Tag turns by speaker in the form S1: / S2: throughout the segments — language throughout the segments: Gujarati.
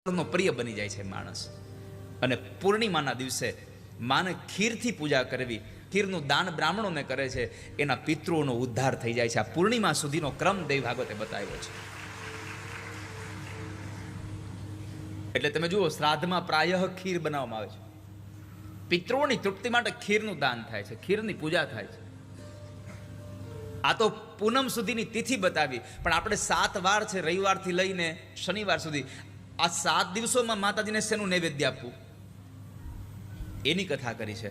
S1: નો પ્રિય બની જાય છે માણસ. અને પૂર્ણિમાના દિવસે માને ખીરથી પૂજા કરવી, ખીરનું દાન બ્રાહ્મણોને કરે છે, એના પિતૃઓનો ઉદ્ધાર થઈ જાય છે. આ પૂર્ણિમા સુધીનો ક્રમ દેવી ભાગવતે બતાવ્યો છે. એટલે તમે જુઓ, શ્રાદ્ધમાં પ્રાયઃ ખીર બનાવવામાં આવે છે. પિતૃઓની તૃપ્તિ માટે ખીરનું દાન થાય છે, ખીરની પૂજા થાય છે. આ તો પૂનમ સુધીની તિથિ બતાવી, પણ આપણે 7 વાર છે, રવિવારથી લઈને શનિવાર સુધી, આ 7 દિવસોમાં માતાજીને શેનું નૈવેદ્ય આપવું એની કથા કરી છે.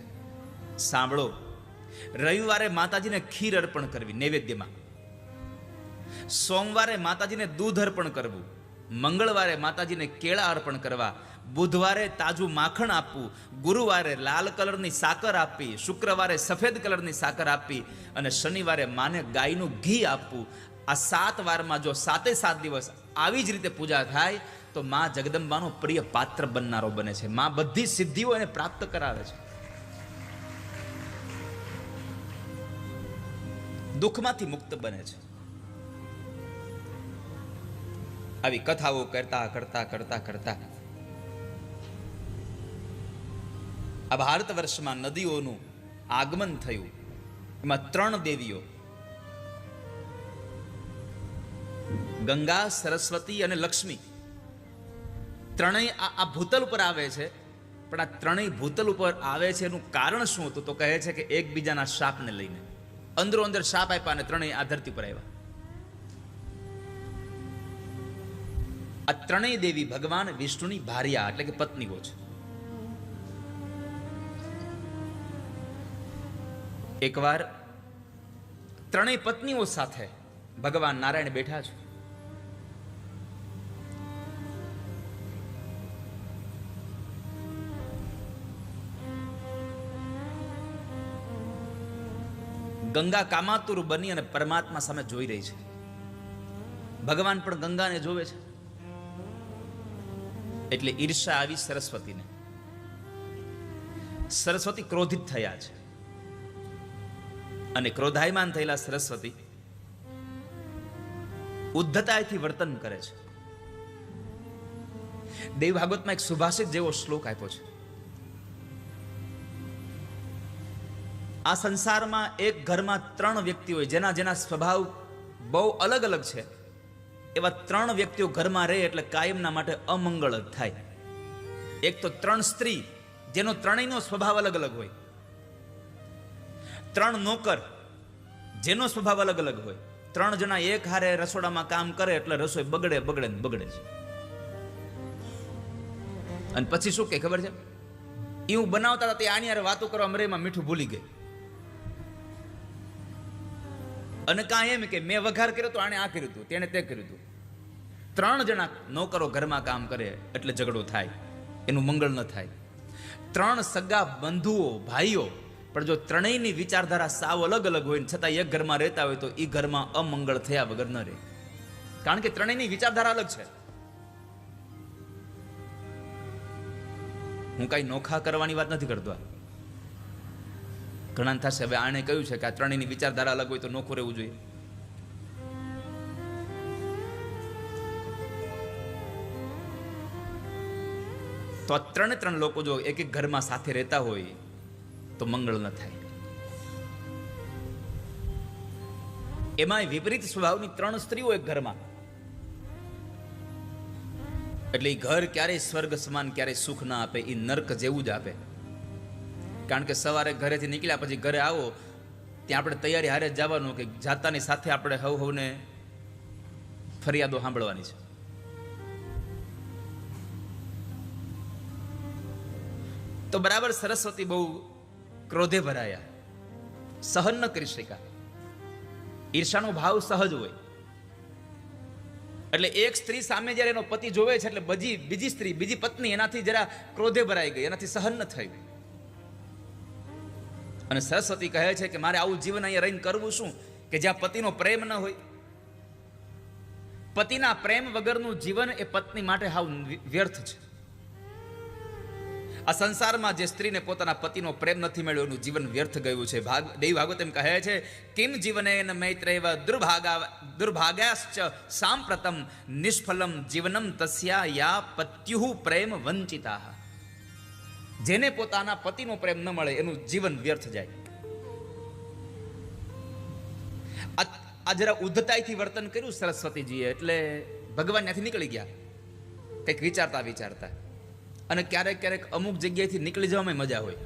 S1: સાંભળો, રવિવારે માતાજીને ખીર અર્પણ કરવી નૈવેદ્યમાં, સોમવારે માતાજીને દૂધ અર્પણ કરવું, મંગળવારે માતાજીને કેળા અર્પણ કરવા, બુધવારે તાજું માખણ આપવું, ગુરુવારે લાલ કલરની સાકર આપવી, શુક્રવારે સફેદ કલરની સાકર આપવી અને શનિવારે માને ગાયનું ઘી આપવું. આ 7 વારમાં જો 7 દિવસ આવી જ રીતે પૂજા થાય તો માં જગદંબાનો પ્રિય પાત્ર બનનારો બને છે. માં બધી સિદ્ધિઓ એને પ્રાપ્ત કરાવે છે, દુઃખમાંથી મુક્ત બને છે. આવી કથાઓ કરતા કરતા કરતા કરતા આ ભારત વર્ષમાં નદીઓનું આગમન થયું. એમાં 3 દેવીઓ, ગંગા, સરસ્વતી અને લક્ષ્મી, ત્રણેય આ ભૂતલ ઉપર આવે છે. પણ આ ત્રણેય ભૂતલ ઉપર આવે છે એનું કારણ શું હતું? તો કહે છે કે એકબીજાના શાપને લઈને અંદરો અંદર શાપ આપ્યા અને ત્રણેય આ ધરતી પર આવ્યા. આ ત્રણેય દેવી ભગવાન વિષ્ણુની ભાર્યા એટલે કે પત્નીઓ છે. એકવાર ત્રણેય પત્નીઓ સાથે ભગવાન નારાયણ બેઠા છે. ગંગા કામાતુર બની અને પરમાત્મા સામે જોઈ રહી છે. ભગવાન પણ ગંગાને જોવે છે. એટલે ઈર્ષા આવી સરસ્વતીને. સરસ્વતી ક્રોધિત થયા છે અને ક્રોધાયમાન થયેલા સરસ્વતી ઉદ્ધતાથી વર્તન કરે છે. દેવ ભાગવતમાં એક સુભાષિત જેવો શ્લોક આપ્યો છે. આ સંસારમાં એક ઘરમાં 3 વ્યક્તિઓ હોય જેના જેના સ્વભાવ બહુ અલગ અલગ છે. એવા 3 વ્યક્તિઓ ઘરમાં રહે એટલે કાયમના માટે અમંગળ જ થાય. એક તો 3 સ્ત્રી જેનો ત્રણેયનો સ્વભાવ અલગ અલગ હોય, 3 નોકર જેનો સ્વભાવ અલગ અલગ હોય. 3 જણા એક હારે રસોડામાં કામ કરે એટલે રસોઈ બગડે બગડે ને બગડે છે. અને પછી શું કે ખબર છે? એવું બનાવતા હતા તે આની હારે વાતો કરવા મરેમાં મીઠું ભૂલી ગઈ. અને કાં એમ કે મેં વઘાર કર્યો તો આણે આ કર્યું હતું, તેણે તે કર્યું હતું. 3 જણા નોકરો ઘરમાં કામ કરે એટલે ઝઘડો થાય, એનું મંગળ ન થાય. 3 સગા બંધુઓ, ભાઈઓ, પણ જો ત્રણેયની વિચારધારા સાવ અલગ અલગ હોય છતાં એક ઘરમાં રહેતા હોય તો એ ઘરમાં અમંગળ થયા વગર ન રહે. કારણ કે ત્રણેયની વિચારધારા અલગ છે. હું કઈ નોખા કરવાની વાત નથી કરતો. ઘણા થશે હવે આણે કહ્યું છે કે આ ત્રણેયની વિચારધારા અલગ હોય તો નોખું રહેવું જોઈએ. તો આ 3 લોકો જો એક ઘરમાં સાથે રહેતા હોય તો મંગળ ન થાય. એમાં વિપરીત સ્વભાવની 3 સ્ત્રીઓ એક ઘરમાં, એટલે એ ઘર ક્યારેય સ્વર્ગ સમાન ક્યારેય સુખ ના આપે, એ નર્ક જેવું જ આપે. કારણ કે સવારે ઘરેથી નીકળ્યા પછી ઘરે આવો ત્યાં આપણે તૈયારી હારે જ જવાનું કે જાતાની સાથે આપણે હવને ફરિયાદો સાંભળવાની છે. તો બરાબર સરસ્વતી બહુ ક્રોધે ભરાયા, સહન ન કરી શક્યા. ઈર્ષાનો ભાવ સહજ હોય એટલે એક સ્ત્રી સામે જ્યારે એનો પતિ જોવે છે એટલે બીજી સ્ત્રી, બીજી પત્ની એનાથી જરા ક્રોધે ભરાઈ ગઈ, એનાથી સહન ન થયું. અને સરસ્વતી કહે છે કે મારે આવું જીવન અહીંયા રહીને કરવું શું કે જ્યાં પતિનો પ્રેમ ન હોય. પતિના પ્રેમ વગરનું જીવન એ પત્ની માટે હાવ વ્યર્થ છે. આ સંસારમાં જે સ્ત્રીને પોતાના પતિનો પ્રેમ નથી મળ્યો એનું જીવન વ્યર્થ ગયું છે. દેવી ભાગવત એમ કહે છે, કિમ જીવનેન મૈત્રેવ દુર્ભાગ્યાશ્ચ સાંપ્રતમ નિષ્ફલમ જીવનમ તસ્યા યા પત્યુઃ પ્રેમ વંચિતા. જેને પોતાના પતિનો પ્રેમ ન મળે એનું જીવન વ્યર્થ જાય. આ જરા ઉદ્ધતાઈથી વર્તન કર્યું સરસ્વતીજીએ, એટલે ભગવાન ત્યાંથી નીકળી ગયા કંઈક વિચારતા વિચારતા. અને ક્યારેક ક્યારેક અમુક જગ્યાએથી નીકળી જવામાં મજા હોય.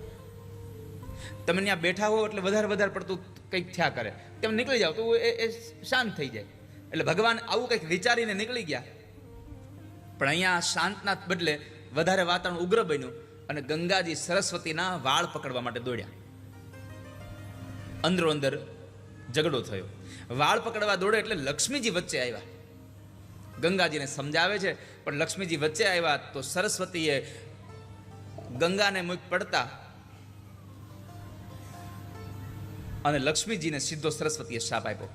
S1: તમે ત્યાં બેઠા હો એટલે વધારે પડતું કંઈક થયા કરે, તમે નીકળી જાઓ તો એ શાંત થઈ જાય. એટલે ભગવાન આવું કંઈક વિચારીને નીકળી ગયા. પણ અહીંયા શાંતના બદલે વધારે વાતાવરણ ઉગ્ર બન્યું અને ગંગાજી સરસ્વતીના વાળ પકડવા માટે દોડ્યા. અંદરો અંદર ઝઘડો થયો. વાળ પકડવા દોડે એટલે લક્ષ્મીજી વચ્ચે આવ્યા. ગંગાજીને સમજાવે છે પણ લક્ષ્મીજી વચ્ચે આવ્યા તો સરસ્વતીએ ગંગાને મુખ પડતા અને લક્ષ્મીજીને સીધો સરસ્વતીએ શાપ આપ્યો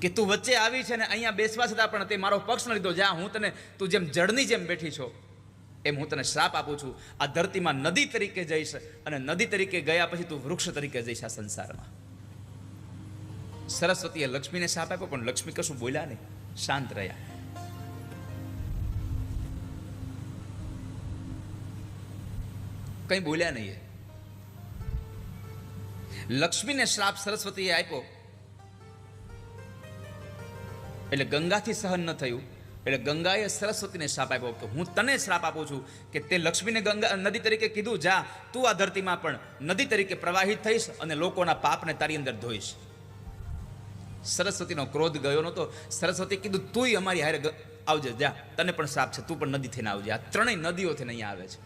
S1: કે તું વચ્ચે આવી છે ને અહીંયા બેસવા છતાં પણ તે મારો પક્ષ ન લીધો. જા, હું તને, તું જેમ જળની જેમ બેઠી છો એમ હું તને શ્રાપ આપું છું. આ ધરતીમાં નદી તરીકે જઈશ અને નદી તરીકે ગયા પછી તું વૃક્ષ તરીકે જઈશ આ સંસારમાં. સરસ્વતીએ લક્ષ્મીને શાપ આપ્યો પણ લક્ષ્મી કશું બોલ્યા નહીં, શાંત રહ્યા. કંઈ બોલ્યા નહીં. લક્ષ્મીને શ્રાપ સરસ્વતીએ આપ્યો એટલે ગંગાથી સહન ન થયું. એટલે ગંગાએ સરસ્વતીને શ્રાપ આપ્યો કે હું તને શ્રાપ આપું છું કે તે લક્ષ્મીને ગંગા નદી તરીકે કીધું, જા તું આ ધરતીમાં પણ નદી તરીકે પ્રવાહિત થઈશ અને લોકોના પાપને તારી અંદર ધોઈશ. સરસ્વતીનો ક્રોધ ગયો નહોતો. સરસ્વતી કીધું તુંય અમારી હારે આવજે, જા, તને પણ શ્રાપ છે, તું પણ નદી થઈને આવજે. આ ત્રણેય નદીઓ થઈને અહીંયા આવે છે.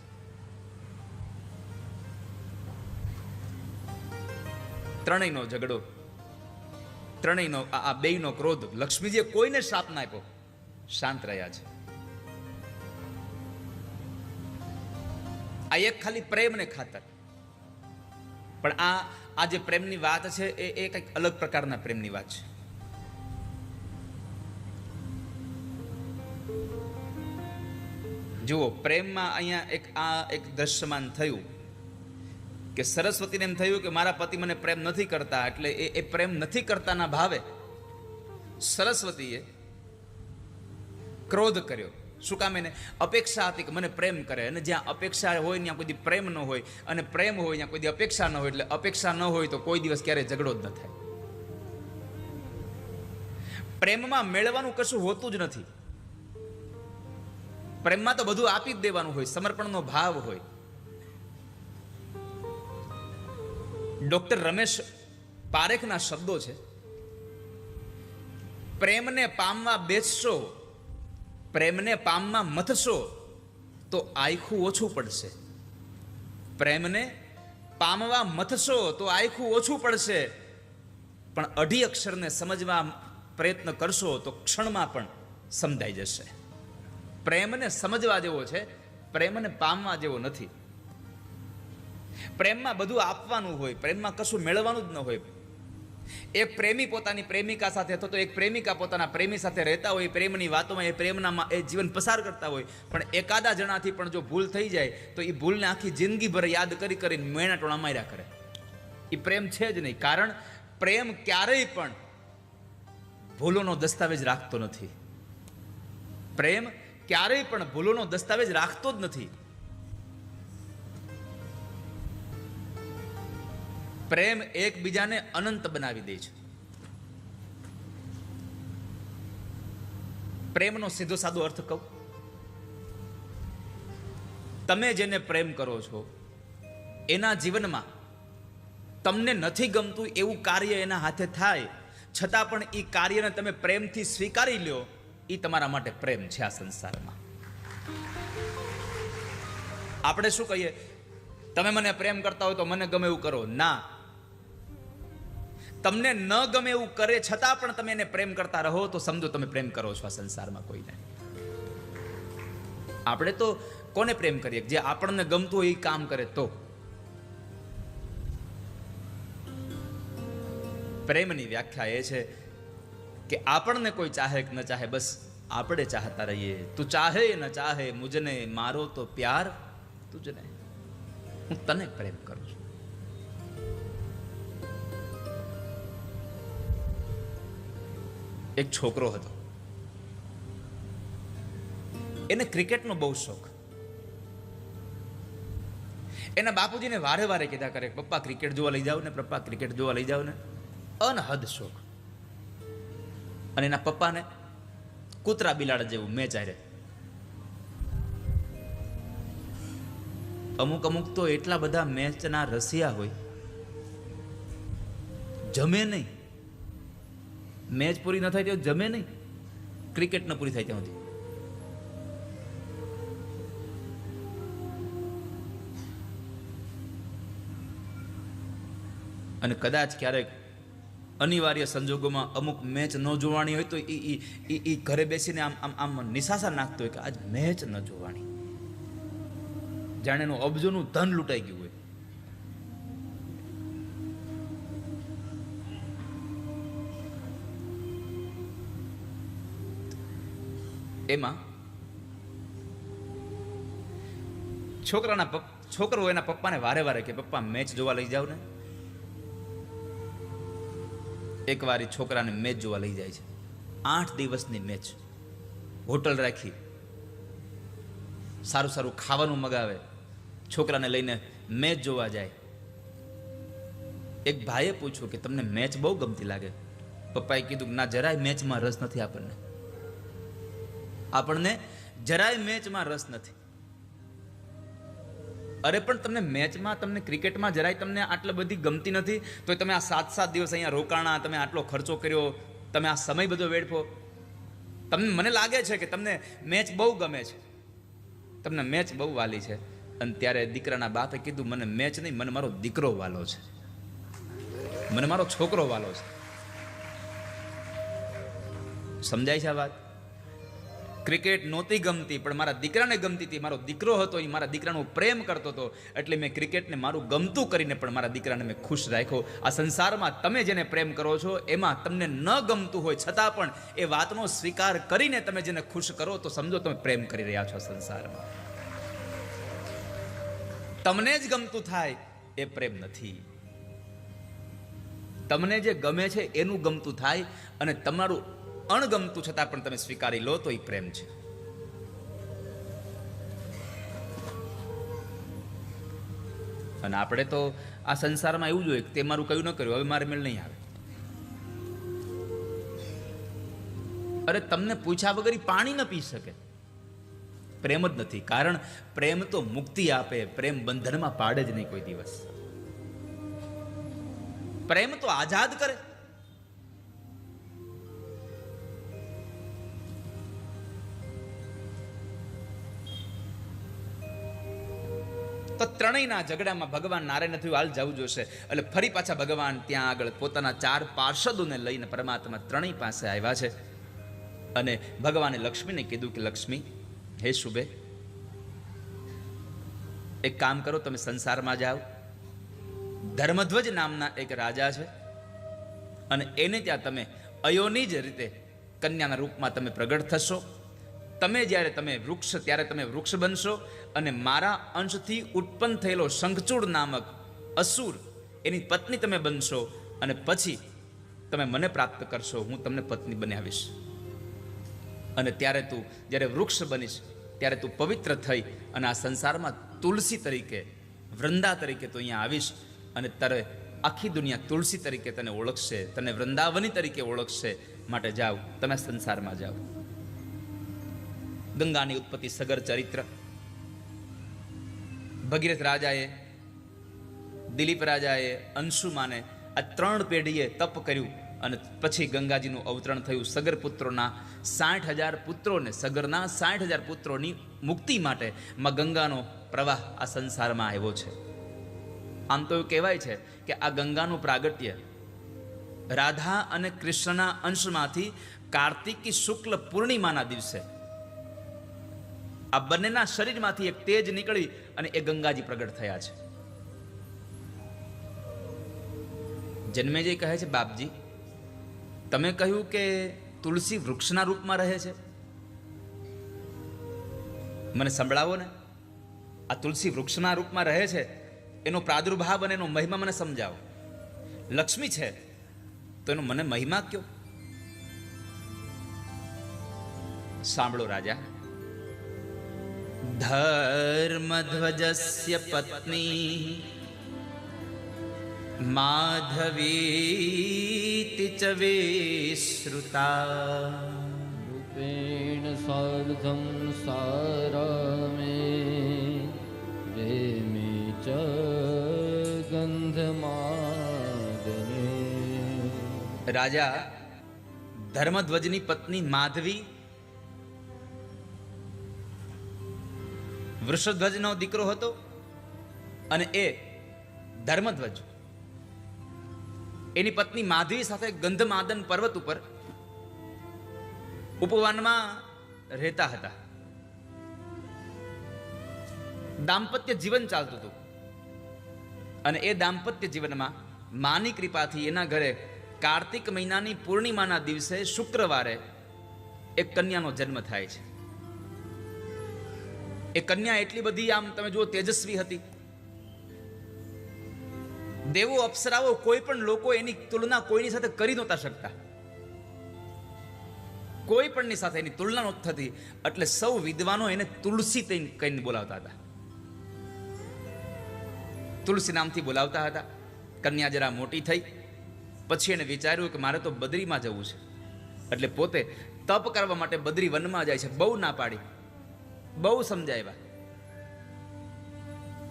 S1: ત્રણેયનો ઝઘડો, ત્રણેયનો આ બેયનો ક્રોધ. લક્ષ્મીજીએ કોઈને શ્રાપ ના આપ્યો, શાંત રહ્યા છે. આ એક ખાલી પ્રેમને ખાતર. પણ આ જે પ્રેમની વાત છે એ કંઈક અલગ પ્રકારના પ્રેમની વાત છે. જુઓ, પ્રેમમાં અહીંયા એક દ્રશ્યમાન થયું કે સરસ્વતીને એમ થયું કે મારા પતિ મને પ્રેમ નથી કરતા, એટલે એ પ્રેમ નથી કરતાના ભાવે સરસ્વતીએ ક્રોધ કર્યો. શું કામ? એને અપેક્ષા હતી કે મને પ્રેમ કરે, અને જ્યાં અપેક્ષા હોય ત્યાં કોઈ દી પ્રેમ ન હોય, અને પ્રેમ હોય ત્યાં કોઈ દી અપેક્ષા ન હોય. એટલે અપેક્ષા ન હોય તો કોઈ દિવસ ક્યારે ઝઘડો જ ન થાય. પ્રેમમાં મેળવાનું કશું હોતું જ નથી. પ્રેમમાં તો બધું આપી જ દેવાનું હોય, સમર્પણનો ભાવ હોય. ડોક્ટર રમેશ પારેખના શબ્દો છે, પ્રેમને પામવા બેસશો, પ્રેમને પામવા મથશો તો આયખું ઓછું પડશે. પ્રેમને પામવા મથશો તો આયખું ઓછું પડશે, પણ અઢી અક્ષરને સમજવા પ્રયત્ન કરશો તો ક્ષણમાં પણ સમજાઈ જશે. પ્રેમને સમજવા જેવો છે, પ્રેમને પામવા જેવો નથી. પ્રેમમાં બધું આપવાનું હોય, પ્રેમમાં કશું મેળવવાનું જ ન હોય. એક પ્રેમી પોતાની પ્રેમિકા સાથે અથવા તો એક પ્રેમિકા પોતાના પ્રેમી સાથે રહેતા હોય, પ્રેમની વાતોમાં એ પ્રેમનામાં એ જીવન પસાર કરતા હોય, પણ એકાદા જણાથી પણ જો ભૂલ થઈ જાય તો એ ભૂલને આખી જિંદગીભર યાદ કરીને મેણા ટોણા માર્યા કરે. એ પ્રેમ છે જ નહીં. કારણ પ્રેમ ક્યારેય પણ ભૂલોનો દસ્તાવેજ રાખતો નથી. પ્રેમ ક્યારેય પણ ભૂલોનો દસ્તાવેજ રાખતો જ નથી. પ્રેમ એકબીજાને અનંત બનાવી દે છે. પ્રેમનો સીધો સાદો અર્થ કહું, તમે જેને પ્રેમ કરો છો એના જીવનમાં તમને નથી ગમતું એવું કાર્ય એના હાથે થાય, છતાં પણ એ કાર્યને તમે પ્રેમથી સ્વીકારી લ્યો, એ તમારા માટે પ્રેમ છે આ સંસારમાં. આપણે શું કહીએ, તમે મને પ્રેમ કરતા હોય તો મને ગમે એવું કરો. ના, તમને ન ગમે એવું કરે છતાં પણ તમે એને પ્રેમ કરતા રહો તો સમજો તમે પ્રેમ કરો છો આ સંસારમાં કોઈને. આપણે તો કોને પ્રેમ કરીએ? જે આપણને ગમતું હોય એ કામ કરે તો. પ્રેમની વ્યાખ્યા એ છે કે આપણને કોઈ ચાહે કે ન ચાહે, બસ આપણે ચાહતા રહીએ. તું ચાહે ન ચાહે મુજને, મારો તો પ્યાર તુજને. હું તને પ્રેમ કરું છું. એક છોકરો હતો, એને ક્રિકેટનો બહુ શોખ. એના બાપુજીને વારે વારે કીધા કરે, પપ્પા ક્રિકેટ જોવા લઈ જાવ ને, પપ્પા ક્રિકેટ જોવા લઈ જાવ ને. અનહદ શોખ. અને એના પપ્પાને કૂતરા બિલાડા જેવું મેચ આરે. અમુક અમુક તો એટલા બધા મેચના રસિયા હોય, જમે નહીં. મેચ પૂરી ન થાય ત્યાં જમે નહીં, ક્રિકેટ ન પૂરી થાય ત્યાં સુધી. અને કદાચ ક્યારેક અનિવાર્ય સંજોગોમાં અમુક મેચ ન જોવાની હોય તો એ ઘરે બેસીને આમ આમ આમ નિશાસા નાખતો હોય કે આજ મેચ ન જોવાની, જાણે એનું અબજોનું ધન લૂંટાઈ ગયું હોય. એમાં છોકરો એના પપ્પાને વારે વારે કે પપ્પા મેચ જોવા લઈ જાવ ને. એક વાર છોકરાને મેચ જોવા લઈ જાય છે. 8 દિવસની મેચ. હોટલ રાખી, સારું સારું ખાવાનું મગાવે, છોકરાને લઈને મેચ જોવા જાય. એક ભાઈએ પૂછ્યું કે તમને મેચ બહુ ગમતી લાગે. પપ્પાએ કીધું ના, જરાય મેચમાં રસ નથી. આપણને જરાય મેચમાં રસ નથી. અરે પણ તમને મેચમાં, તમને ક્રિકેટમાં જરાય તમને આટલી બધી ગમતી નથી તો તમે આ 7 દિવસ અહીંયા રોકાણા, તમે આટલો ખર્ચો કર્યો, તમે આ સમય બધો વેડફો. મને લાગે છે કે તમને મેચ બહુ ગમે છે, તમને મેચ બહુ વાલી છે. અને ત્યારે દીકરાના બાપે કીધું મને મેચ નહીં, મને મારો દીકરો વાલો છે, મને મારો છોકરો વાલો છે. સમજાય છે આ વાત? ક્રિકેટ નહોતી ગમતી પણ મારા દીકરાને ગમતી હતી. મારો દીકરો હતો, એ મારા દીકરાનો પ્રેમ કરતો હતો, એટલે મેં ક્રિકેટને મારું ગમતું કરીને પણ મારા દીકરાને મેં ખુશ રાખ્યો. આ સંસારમાં તમે જેને પ્રેમ કરો છો એમાં તમને ન ગમતું હોય છતાં પણ એ વાતનો સ્વીકાર કરીને તમે જેને ખુશ કરો તો સમજો તમે પ્રેમ કરી રહ્યા છો સંસારમાં. તમને જ ગમતું થાય એ પ્રેમ નથી. તમને જે ગમે છે એનું ગમતું થાય અને તમારું અણગમતું છતાં પણ તમે સ્વીકારી લો તો એ પ્રેમ છે. અને આપણે તો આ સંસારમાં એવું જોઈએ કે તે મારું કયું ન કર્યું, હવે મારે મેળ નહીં આવે. અરે તમને પૂછ્યા વગર પાણી ન પી શકે. પ્રેમ જ નથી. કારણ પ્રેમ તો મુક્તિ આપે, પ્રેમ બંધનમાં પાડે જ નહીં કોઈ દિવસ. પ્રેમ તો આઝાદ કરે. તો ત્રણેયના ઝઘડામાં ભગવાન નારાયણ થયું હાલ જવું જોશે. એટલે ફરી પાછા ભગવાન ત્યાં આગળ પોતાના 4 પાર્ષદોને લઈને પરમાત્મા ત્રણેય પાસે આવ્યા છે. અને ભગવાને લક્ષ્મીને કીધું કે લક્ષ્મી, હે શુભે, એક કામ કરો, તમે સંસારમાં જાઓ. ધર્મધ્વજ નામના એક રાજા છે અને એને ત્યાં તમે અયોની જ રીતે કન્યાના રૂપમાં તમે પ્રગટ થશો. તમે જ્યારે તમે વૃક્ષ, ત્યારે તમે વૃક્ષ બનશો અને મારા અંશથી ઉત્પન્ન થયેલો શંખચૂડ નામક અસુર, એની પત્ની તમે બનશો અને પછી તમે મને પ્રાપ્ત કરશો, હું તમને પત્ની બનાવીશ. અને ત્યારે તું જ્યારે વૃક્ષ બનીશ ત્યારે તું પવિત્ર થઈ અને આ સંસારમાં તુલસી તરીકે, વૃંદા તરીકે તું અહીંયા આવીશ અને તારે આખી દુનિયા તુલસી તરીકે તને ઓળખશે, તને વૃંદાવની તરીકે ઓળખશે. માટે જાઓ, તમે સંસારમાં જાઓ. ગંગાની ઉત્પત્તિ, સગર ચરિત્ર. ભગીરથ રાજાએ, દિલીપ રાજાએ, અંશુમાને આ 3 પેઢીએ તપ કર્યું અને પછી ગંગાજીનું અવતરણ થયું. સગર પુત્રોના 60,000 પુત્રોને, સગરના 60,000 પુત્રોની મુક્તિ માટે માં ગંગાનો પ્રવાહ આ સંસારમાં આવ્યો છે. આમ તો એવું કહેવાય છે કે આ ગંગાનું પ્રાગટ્ય રાધા અને કૃષ્ણના અંશમાંથી કાર્તિકી શુક્લ પૂર્ણિમાના દિવસે આ બંનેના શરીરમાંથી એક તેજ નીકળી અને એ ગંગાજી પ્રગટ થયા છે. જન્મેજય કહે છે, બાપજી તમે કહ્યું કે તુલસી વૃક્ષના રૂપમાં રહે છે, મને સંભળાવો ને, આ તુલસી વૃક્ષના રૂપમાં રહે છે, એનો પ્રાદુર્ભાવ અને એનો મહિમા મને સમજાવો. લક્ષ્મી છે તો એનો મને મહિમા કયો. સાંભળો રાજા. ધર્મધ્વજસ્ય પત્ની માધવીતિ ચ વિશ્રુતા
S2: રૂપેણ સાર્ધમ સારમે રેમે ચ ગંધમાદને.
S1: રાજા ધર્મધ્વજની પત્ની માધવી વૃષધ્વજનો દીકરો હતો અને એ ધર્મધ્વજ એની પત્ની માધવી સાથે ગંધમાદન પર્વત ઉપર ઉપવનમાં રહેતા હતા. દાંપત્ય જીવન ચાલતું હતું અને એ દાંપત્ય જીવનમાં માની કૃપાથી એના ઘરે કાર્તિક મહિનાની પૂર્ણિમાના દિવસે શુક્રવારે એક કન્યાનો જન્મ થાય છે. એ કન્યા એટલી બધી આમ તમે જુઓ તેજસ્વી હતી. દેવો અપ્સરાઓ કોઈ પણ લોકો એની તુલના કોઈની સાથે કરી નહોતા શકતા. કોઈ પણની સાથે એની તુલના નહોતી થતી. એટલે સૌ વિદ્વાનો એને તુલસી કહીને બોલાવતા હતા. તુલસી નામથી બોલાવતા હતા. કન્યા જરા મોટી થઈ પછી એને વિચાર્યું કે મારે તો બદ્રીમાં જવું છે. એટલે પોતે તપ કરવા માટે બદ્રી વનમાં જાય છે. બહુ ના પાડી, બહુ સમજાવ્યા.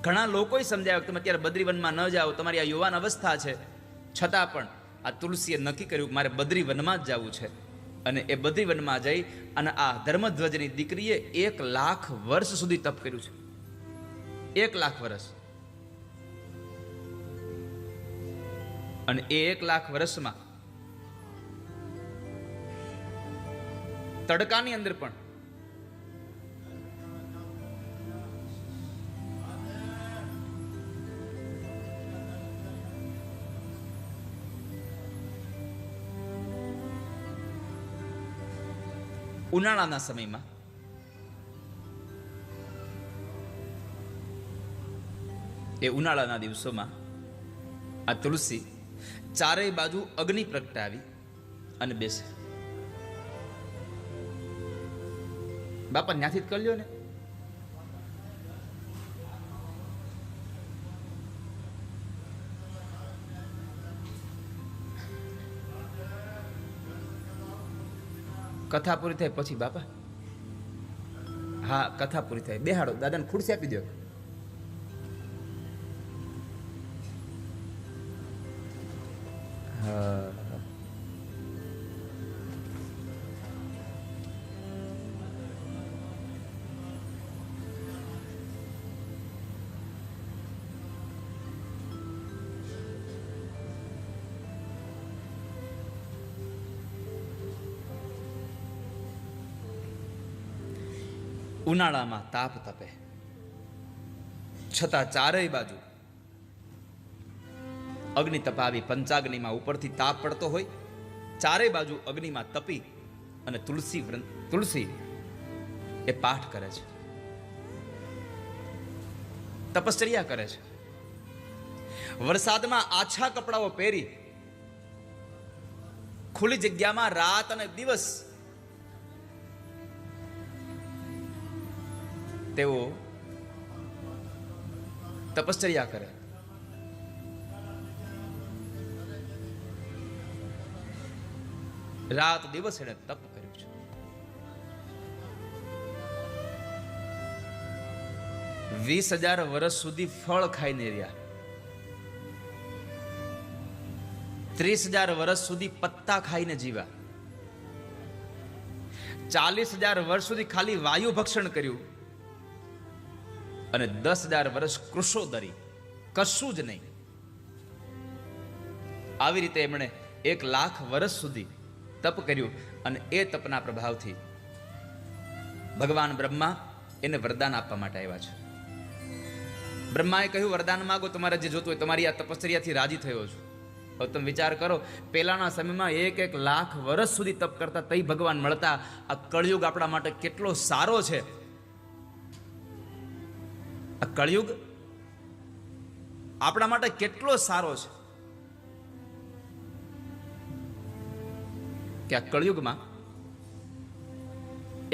S1: ઘણા લોકોએ સમજાવ્યા કે તમે અત્યારે બદ્રી વનમાં ન જાઓ, તમારી આ યુવાન અવસ્થા છે. છતાં પણ આ તુલસીએ નક્કી કર્યું કે મારે બદ્રી વનમાં જ જવું છે. અને એ બદ્રી વનમાં જઈ અને આ ધર્મધ્વજની દીકરીએ 1,00,000 વર્ષ સુધી તપ કર્યું છે. 1,00,000 વર્ષ. અને એ 1,00,000 વર્ષમાં તડકાની અંદર પણ ઉનાળાના સમયમાં એ ઉનાળાના દિવસોમાં આ તુલસી ચારેય બાજુ અગ્નિ પ્રગટાવી અને બેસે. બાપા ત્યાંથી જ કર્યો ને. કથા પૂરી થાય પછી બાપા. હા, કથા પૂરી થાય બેહાડો, દાદાને ખુરશી આપી દો. હા, ઉનાળામાં તાપ તપે, છતાં ચારેય બાજુ અગ્નિ તપાવી, પંચાગ્નિમાં ઉપરથી તાપ પડતો હોય, ચારેય બાજુ અગ્નિમાં તપી અને તુલસી એ પાઠ કરે છે, તપશ્ચર્યા કરે છે. વરસાદમાં આછા કપડાઓ પહેરી ખુલ્લી જગ્યામાં રાત અને દિવસ તેઓ તપશ્ચર્યા કરે. રાત દિવસ એને તપ કર્યું છે. વીસ 20,000 વર્ષ સુધી ફળ ખાઈને રહ્યા, 30,000 વર્ષ સુધી પત્તા ખાઈને જીવ્યા, 40,000 વર્ષ સુધી ખાલી વાયુ ભક્ષણ કર્યું અને 10,000 વર્ષ કૃષોદરી, કશું જ નહીં. આવી રીતે એમણે 1,00,000 વર્ષ સુધી તપ કર્યું અને એ તપના પ્રભાવથી ભગવાન બ્રહ્મા એને વરદાન આપવા માટે આવ્યા છે. બ્રહ્માએ કહ્યું, વરદાન માગો, તમારે જે જોતું હોય. તમારી આ તપશ્ચર્યાથી રાજી થયો છું. હવે તમે વિચાર કરો, પહેલાના સમયમાં 1,00,000 વર્ષ સુધી તપ કરતા તઈ ભગવાન મળતા. આ કળયુગ આપણા માટે કેટલો સારો છે. આ કળિયુગ આપણા માટે કેટલો સારો છે કે આ કળિયુગમાં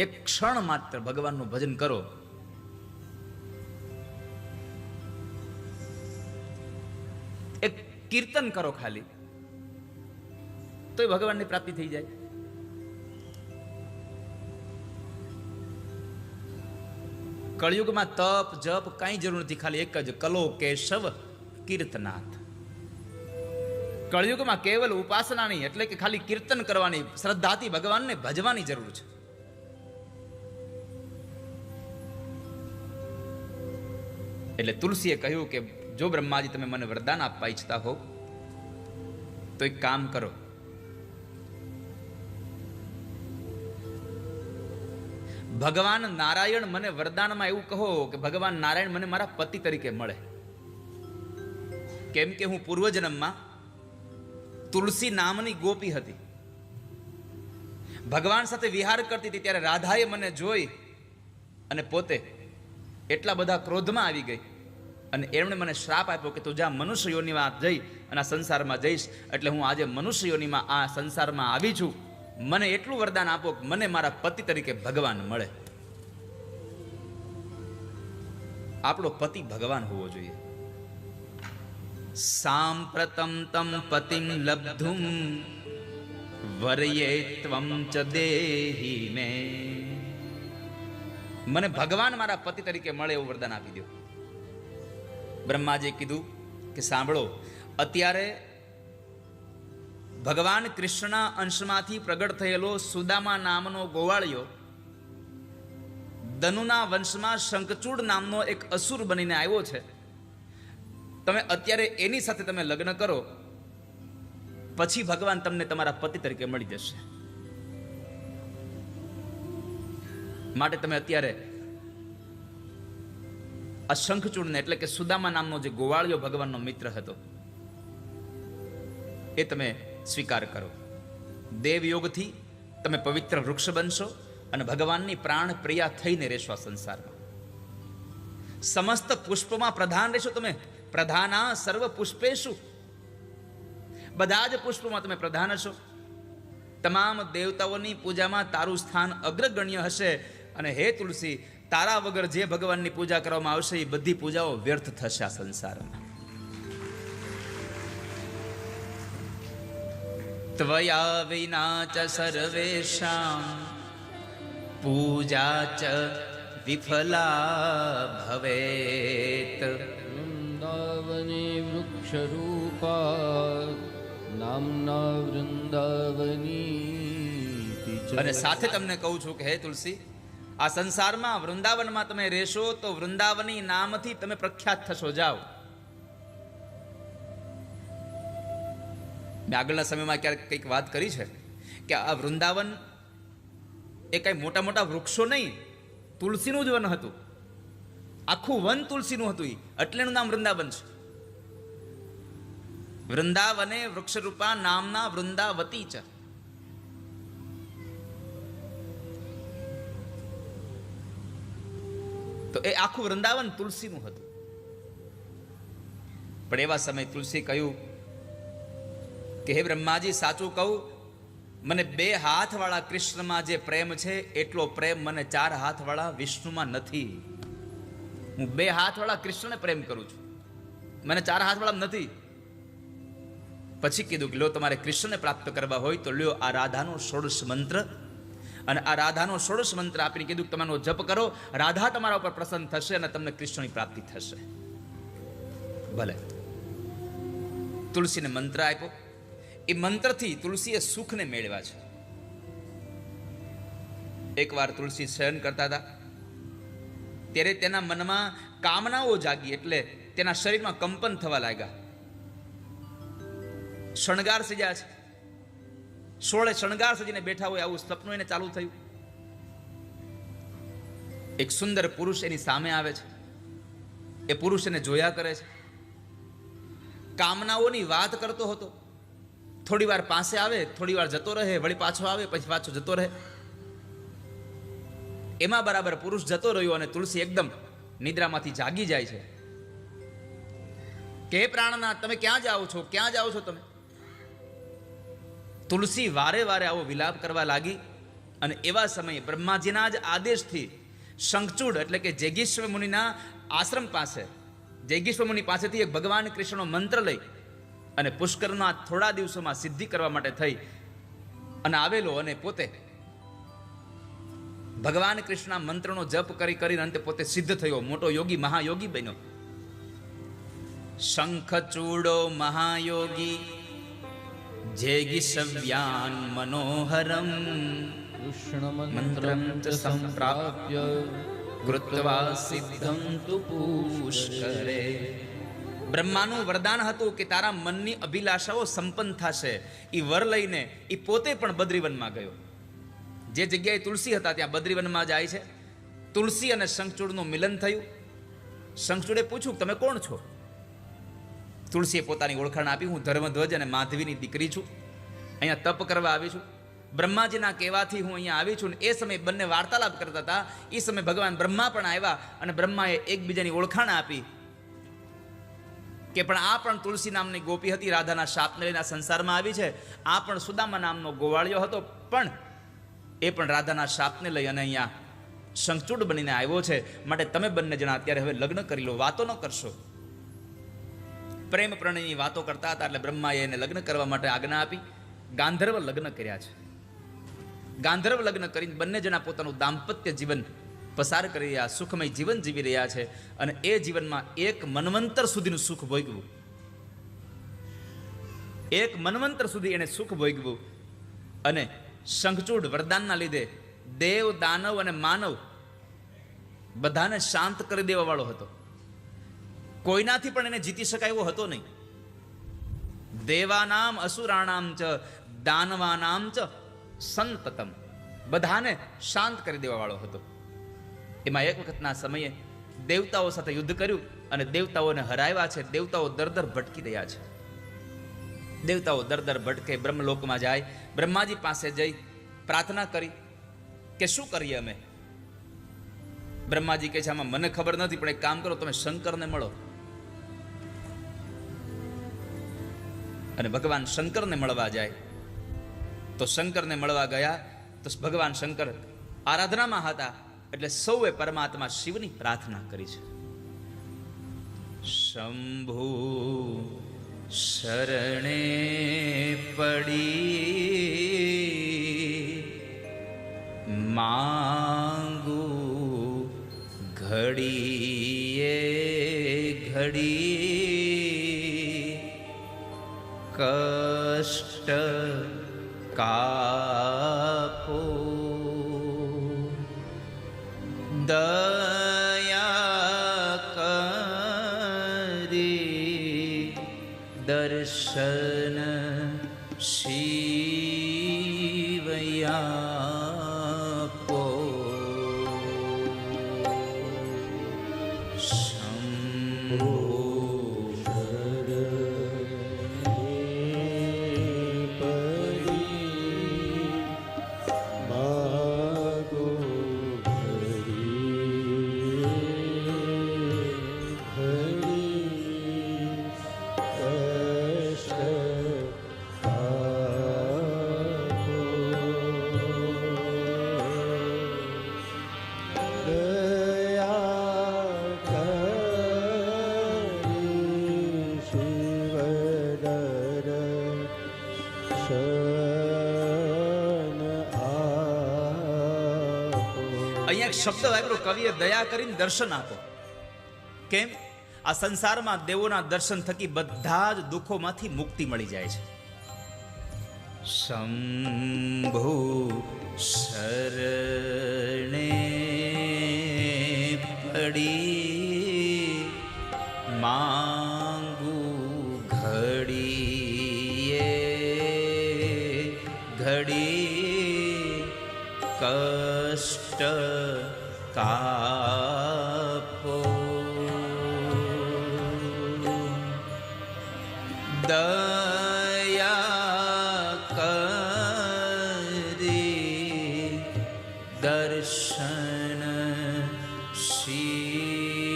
S1: એક ક્ષણ માત્ર ભગવાનનું ભજન કરો, એક કીર્તન કરો ખાલી, તો એ ભગવાનની પ્રાપ્તિ થઈ જાય. કળિયુગમાં તપ જપ કઈ જરૂર નથી, ખાલી એક જ કલો કેશવ કીર્તનાથ. કળિયુગમાં કેવલ ઉપાસનાની એટલે કે ખાલી કીર્તન કરવાની, શ્રદ્ધાથી ભગવાનને ભજવાની જરૂર છે. એટલે તુલસીએ કહ્યું કે જો બ્રહ્માજી તમે મને વરદાન આપવા ઈચ્છતા હો તો એક કામ કરો, ભગવાન નારાયણ મને વરદાનમાં એવું કહો કે ભગવાન નારાયણ મને મારા પતિ તરીકે મળે. કેમ કે હું પૂર્વજન્મમાં તુલસી નામની ગોપી હતી, ભગવાન સાથે વિહાર કરતી હતી, ત્યારે રાધાએ મને જોઈ અને પોતે એટલા બધા ક્રોધમાં આવી ગઈ અને એમણે મને શ્રાપ આપ્યો કે તું જા મનુષ્ય યોનિમાં જઈ અને આ સંસારમાં જઈશ. એટલે હું આજે મનુષ્ય યોનિમાં આ સંસારમાં આવી છું. મને એટલું વરદાન આપો કે મને મારા પતિ તરીકે ભગવાન મળે. આપણો પતિ ભગવાન હોવો જોઈએ. સાંપ્રતમ તમ પતિમ લબ્ધુમ વર્યે ત્વમ ચ દેહી મે. મને ભગવાન મારા પતિ તરીકે મળે એવું વરદાન આપી દો. બ્રહ્માજીએ કીધું કે સાંભળો, અત્યારે ભગવાન કૃષ્ણના અંશમાંથી પ્રગટ થયેલો સુદામા નામનો ગોવાળિયો ધનુના વંશમાં શંખચૂડ નામનો એક અસુર બનીને આવ્યો છે. તમે અત્યારે એની સાથે તમે લગ્ન કરો, પછી ભગવાન તમને તમારા પતિ તરીકે મળી જશે. માટે તમે અત્યારે આ શંખચૂડને એટલે કે સુદામા નામનો જે ગોવાળિયો ભગવાનનો મિત્ર હતો એ તમે સ્વીકાર કરો. દેવયોગથી તમે પવિત્ર વૃક્ષ બનશો અને ભગવાનની પ્રાણ પ્રિયા થઈને રહેશો આ સંસારમાં. સમસ્ત પુષ્પમાં પ્રધાન રહેશો તમે. પ્રધાના સર્વ પુષ્પેશુ, બધા જ પુષ્પોમાં તમે પ્રધાન હશો. તમામ દેવતાઓની પૂજામાં તારું સ્થાન અગ્રગણ્ય હશે. અને હે તુલસી, તારા વગર જે ભગવાનની પૂજા કરવામાં આવશે એ બધી પૂજાઓ વ્યર્થ થશે આ સંસારમાં. ત્વયા વિના ચ સર્વેષાં પૂજા ચ વિફલા ભવેત.
S2: વૃંદાવને વૃક્ષરૂપા નામના વૃંદાવની.
S1: અને સાથે તમને કહું છું કે હે તુલસી, આ સંસારમાં વૃંદાવનમાં તમે રહેશો તો વૃંદાવની નામથી તમે પ્રખ્યાત થશો. જાઓ. મેં આગળના સમયમાં ક્યારેક કંઈક વાત કરી છે કે આ વૃંદાવન એ કઈ મોટા મોટા વૃક્ષો નહીં, તુલસીનું જ વન હતું. આખું વન તુલસીનું હતું, એટલે એનું નામ વૃંદાવન છે. વૃંદાવને વૃક્ષરૂપા નામના વૃંદાવતી છે. તો એ આખું વૃંદાવન તુલસીનું હતું. પણ એવા સમય તુલસી કહ્યું કે હે બ્રહ્માજી, સાચું કહું, મને 2 હાથવાળા કૃષ્ણમાં જે પ્રેમ છે એટલો પ્રેમ મને 4 હાથવાળા વિષ્ણુમાં નથી. હું 2 હાથવાળા કૃષ્ણને પ્રેમ કરું છું, મને 4 હાથવાળા નથી. પછી કીધું કે લો, તમારે કૃષ્ણને પ્રાપ્ત કરવા હોય તો લ્યો આ રાધાનો 16 મંત્ર. અને આ રાધાનો 16 મંત્ર આપીને કીધું કે તમે જપ કરો, રાધા તમારા ઉપર પ્રસન્ન થશે અને તમને કૃષ્ણની પ્રાપ્તિ થશે. ભલે. તુલસીને મંત્ર આપ્યો. એ મંત્રથી તુલસીએ સુખને મેળવ્યા છે. એકવાર તુલસી શયન કરતા હતા ત્યારે તેના મનમાં કામનાઓ જાગી, એટલે તેના શરીરમાં કંપન થવા લાગ્યા. શણગાર સજ્યા છે, 16 શણગાર સજીને બેઠા હોય આવું સપનું એને ચાલુ થયું. એક સુંદર પુરુષ એની સામે આવે છે. એ પુરુષ એને જોયા કરે છે, કામનાઓની વાત કરતો હતો. થોડી વાર પાસે આવે, થોડી વાર જતો રહે, વળી પાછો આવે, પછી પાછો જતો રહે. એમાં બરાબર પુરુષ જતો રહ્યો અને તુલસી એકદમ નિદ્રામાંથી જાગી જાય છે કે હે પ્રાણનાથ, તમે ક્યાં જાઓ છો, ક્યાં જાઓ છો તમે? તુલસી વારે વારે આવો વિલાપ કરવા લાગી. અને એવા સમયે બ્રહ્માજીના જ આદેશથી શંખચૂડ એટલે કે જૈગીશ્વર મુનિના આશ્રમ પાસે, જૈગીશ્વર મુનિ પાસેથી એક ભગવાન કૃષ્ણનો મંત્ર લઈ અને પુષ્કરના થોડા દિવસોમાં સિદ્ધિ કરવા માટે થઈ અને આવેલો અને પોતે ભગવાન કૃષ્ણના મંત્રનો જપ કરી કરીને અંતે પોતે સિદ્ધ થયો, મોટો યોગી, મહાયોગી બન્યો. શંખચૂડો મહાયોગી જૈગીષવ્યાન મનોહરમ
S2: કૃષ્ણ મંત્રમ ચ સંપ્રાપ્ય
S1: કૃત્વા સિદ્ધમ તુ પુષ્કરે. બ્રહ્માનું વરદાન હતું કે તારા મનની અભિલાષાઓ સંપન્ન થશે. એ વર લઈને એ પોતે પણ બદ્રીવનમાં ગયો. જે જગ્યાએ તુલસી હતા ત્યાં બદ્રીવનમાં જાય છે. તુલસી અને શંખચૂડનું મિલન થયું. શંખચૂડે પૂછ્યું, તમે કોણ છો? તુલસીએ પોતાની ઓળખાણ આપી, હું ધર્મધ્વજ અને માધવીની દીકરી છું, અહીંયા તપ કરવા આવી છું, બ્રહ્માજીના કહેવાથી હું અહીંયા આવી છું. એ સમયે બંને વાર્તાલાપ કરતા હતા. એ સમયે ભગવાન બ્રહ્મા પણ આવ્યા અને બ્રહ્માએ એકબીજાની ઓળખાણ આપી કે પણ આ પણ તુલસી નામની ગોપી હતી, રાધાના શાપને લઈને સંસારમાં આવી છે. આ પણ સુદામા નામનો ગોવાળિયો હતો, પણ એ પણ રાધાના શાપને લઈ અને અહીંયા શંખચૂડ બનીને આવ્યો છે. માટે તમે બંને જણા અત્યારે હવે લગ્ન કરી લો, વાતો ન કરશો. પ્રેમ પ્રણયની વાતો કરતા હતા એટલે બ્રહ્માએ એને લગ્ન કરવા માટે આજ્ઞા આપી. ગાંધર્વ લગ્ન કર્યા છે. ગાંધર્વ લગ્ન કરીને બંને જણા પોતાનું દાંપત્ય જીવન પસાર કરી રહ્યા, સુખમય જીવન જીવી રહ્યા છે. અને એ જીવનમાં એક મન્વંતર સુધીનું સુખ ભોગવ્યું. એક મન્વંતર સુધી એને સુખ ભોગવ્યું. અને શંખચૂડ વરદાનના લીધે દેવ, દાનવ અને માનવ બધાને શાંત કરી દેવા વાળો હતો. કોઈનાથી પણ એને જીતી શકાય એવો હતો નહીં. દેવાનામ અસુરાણામ ચ દાનવાનામ ચ સંતતમ, બધાને શાંત કરી દેવા વાળો હતો. એમાં એક વખતના સમયે દેવતાઓ સાથે યુદ્ધ કર્યું અને દેવતાઓને હરાવ્યા છે. દેવતાઓ દર દર ભટકી રહ્યા છે. દેવતાઓ દર દર ભટકે, બ્રહ્મલોકમાં જાય. બ્રહ્માજી પાસે જઈ પ્રાર્થના કરી કે શું કરીએ અમે? બ્રહ્માજી કહે છે, આમાં મને ખબર નથી, પણ એક કામ કરો, તમે શંકરને મળો. અને ભગવાન શંકરને મળવા જાય. તો શંકરને મળવા ગયા તો ભગવાન શંકર આરાધનામાં હતા. એટલે સૌએ પરમાત્મા શિવની પ્રાર્થના કરી છે. શંભુ શરણે પડી માંગુ ઘડીએ ઘડી કષ્ટ કાપો દયા કરી દર્શન શિવયાપો. શંભો શબ્દ વાપર્યો કવિએ, દયા કરીને દર્શન આપો. કેમ? આ સંસારમાં દેવોના દર્શન થકી બધા જ દુઃખોમાંથી મુક્તિ મળી જાય છે. શંભુ શરણે પડી માંગુ ઘડીએ ઘડી કષ્ટ કાપો દયા કરી દર્શન શિવયાપો.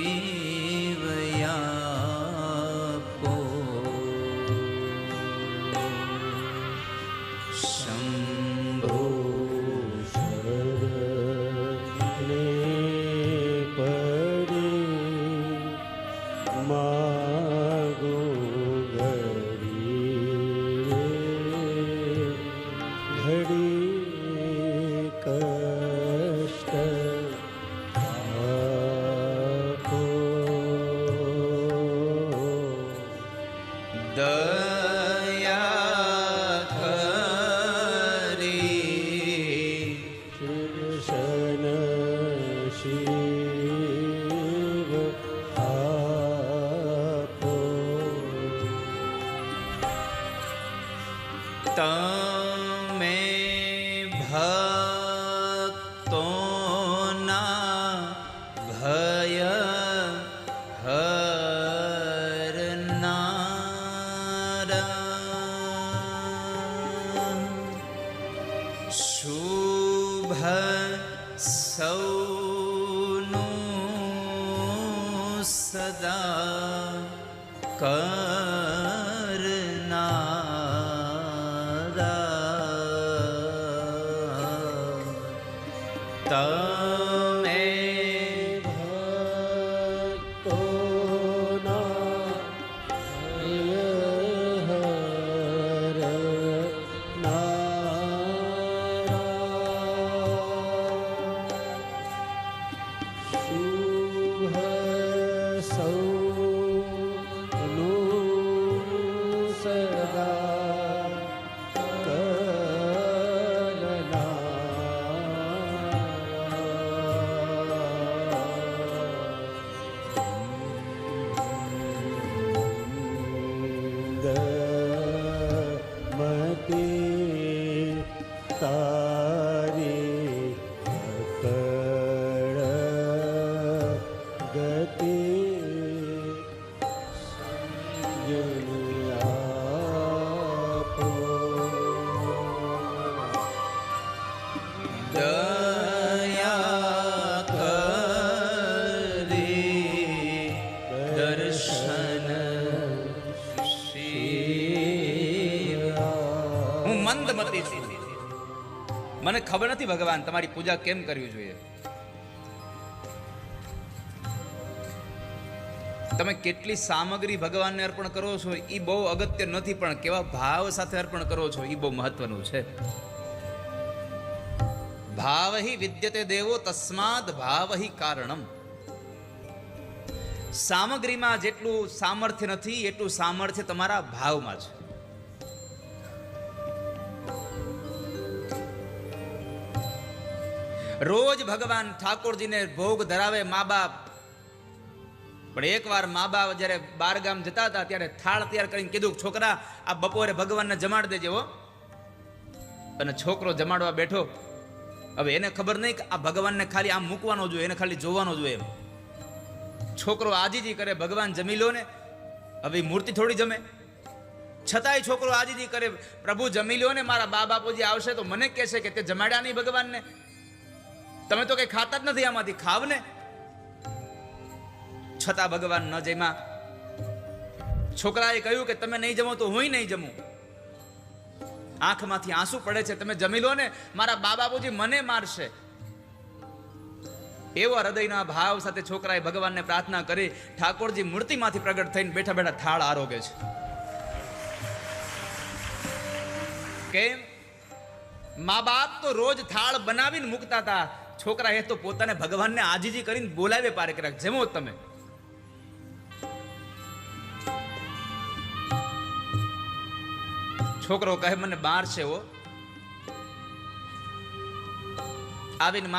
S1: ભય હરનારા શુભ સૌનું સદા કરનારા તમે દયા કરી દર્શન હું મંદમતી છું. મને ખબર નથી ભગવાન તમારી પૂજા કેમ કરવી જોઈએ. તમે કેટલી સામગ્રી ભગવાનને અર્પણ કરો છો એ બહુ અગત્ય નથી, પણ કેવા ભાવ સાથે અર્પણ કરો છો એ બહુ મહત્વનું છે. ભાવહિ વિદ્યતે દેવો તસ્માદ ભાવહિ કારણમ. સામગ્રીમાં જેટલું સામર્થ્ય નથી એટલું સામર્થ્ય તમારા ભાવમાં છે. રોજ ભગવાન ઠાકોરજીને ભોગ ધરાવે મા બાપ, પણ એકવાર મા બાપ જ્યારે બાર ગામ જતા હતા ત્યારે થાળ તૈયાર કરીને કીધું, છોકરા આ બપોરે ભગવાનને જમાડ દેજે હો. અને છોકરો જમાડવા બેઠો. હવે એને ખબર નહીં કે આ ભગવાનને ખાલી આમ મૂકવાનો જોઈએ, એને ખાલી જોવાનો જોઈએ. એમ છોકરો આજીજી કરે, ભગવાન જમી લો ને. હવે મૂર્તિ થોડી જમે, છતાંય છોકરો આજીજી કરે, પ્રભુ જમી લો ને, મારા બા બાપુજી આવશે તો મને કહેશે કે તે જમાડ્યા નહીં ભગવાનને, તમે તો કઈ ખાતા જ નથી આમાંથી, ખાવ ને. છતાં ભગવાન ન જમ્યા. છોકરાએ કહ્યું કે તમે નહીં જમો તો હું નહીં જમું. આંખમાંથી આંસુ પડે છે, તમે જમી લો ને, મારા બા બાપુજી મને મારશે. એવા હૃદયના ભાવ સાથે છોકરાએ ભગવાનને પ્રાર્થના કરી. ઠાકોરજી મૂર્તિમાંથી પ્રગટ થઈને બેઠા બેઠા થાળ આરોગે છે. કેમ? મા બાપ તો રોજ થાળ બનાવીને મૂકતા હતા, છોકરા એ તો પોતાને ભગવાનને આજીજી કરીને બોલાવે પારે કર્યા, જેમો તમે. છોકરો કહે મને બાર છે. આવીને મા